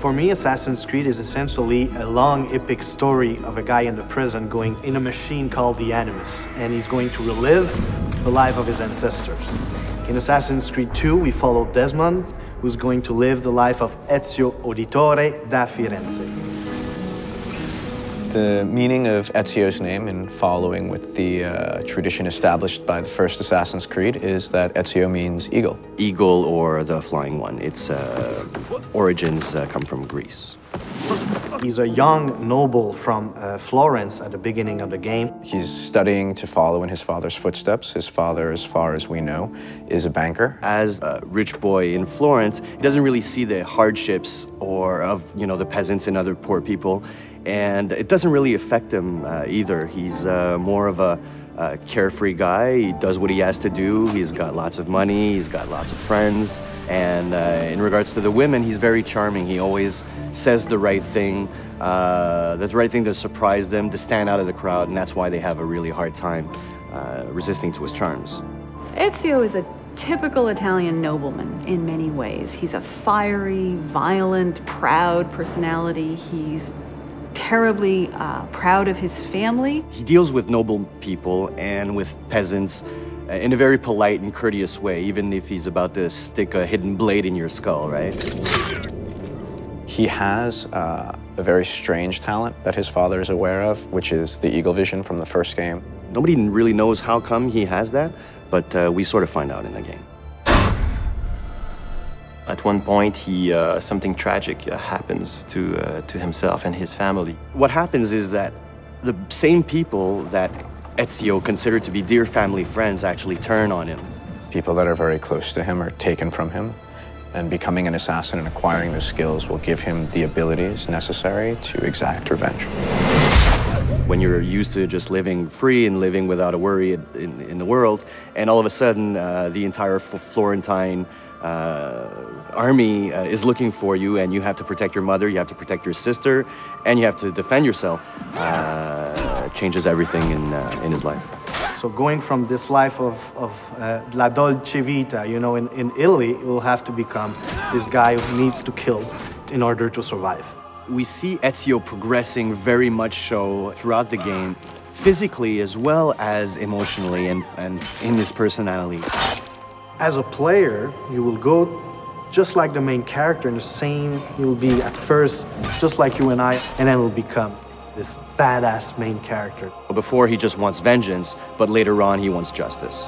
For me, Assassin's Creed is essentially a long, epic story of a guy in the prison going in a machine called the Animus, and he's going to relive the life of his ancestors. In Assassin's Creed 2, we follow Desmond, who's going to live the life of Ezio Auditore da Firenze. The meaning of Ezio's name, in following with the tradition established by the first Assassin's Creed, is that Ezio means eagle. Eagle, or the flying one. Its origins come from Greece. He's a young noble from Florence at the beginning of the game. He's studying to follow in his father's footsteps. His father, as far as we know, is a banker. As a rich boy in Florence, he doesn't really see the hardships of the peasants and other poor people. And it doesn't really affect him either. He's more of a carefree guy. He does what he has to do. He's got lots of money. He's got lots of friends. And in regards to the women, he's very charming. He always says the right thing. The right thing to surprise them, to stand out of the crowd. And that's why they have a really hard time resisting to his charms. Ezio is a typical Italian nobleman in many ways. He's a fiery, violent, proud personality. He's terribly proud of his family. He deals with noble people and with peasants in a very polite and courteous way, even if he's about to stick a hidden blade in your skull, right? He has a very strange talent that his father is aware of, which is the eagle vision from the first game. Nobody really knows how come he has that, but we sort of find out in the game. At one point, something tragic happens to himself and his family. What happens is that the same people that Ezio considered to be dear family friends actually turn on him. People that are very close to him are taken from him, and becoming an assassin and acquiring those skills will give him the abilities necessary to exact revenge. When you're used to just living free and living without a worry in the world, and all of a sudden the entire Florentine army is looking for you, and you have to protect your mother, you have to protect your sister, and you have to defend yourself, changes everything in his life. So going from this life of la dolce vita, in Italy, it will have to become this guy who needs to kill in order to survive. We see Ezio progressing very much so throughout the game, physically as well as emotionally and in his personality. As a player, you will go just like the main character, in the same, you will be at first just like you and I, and then will become this badass main character. Before, he just wants vengeance, but later on, he wants justice.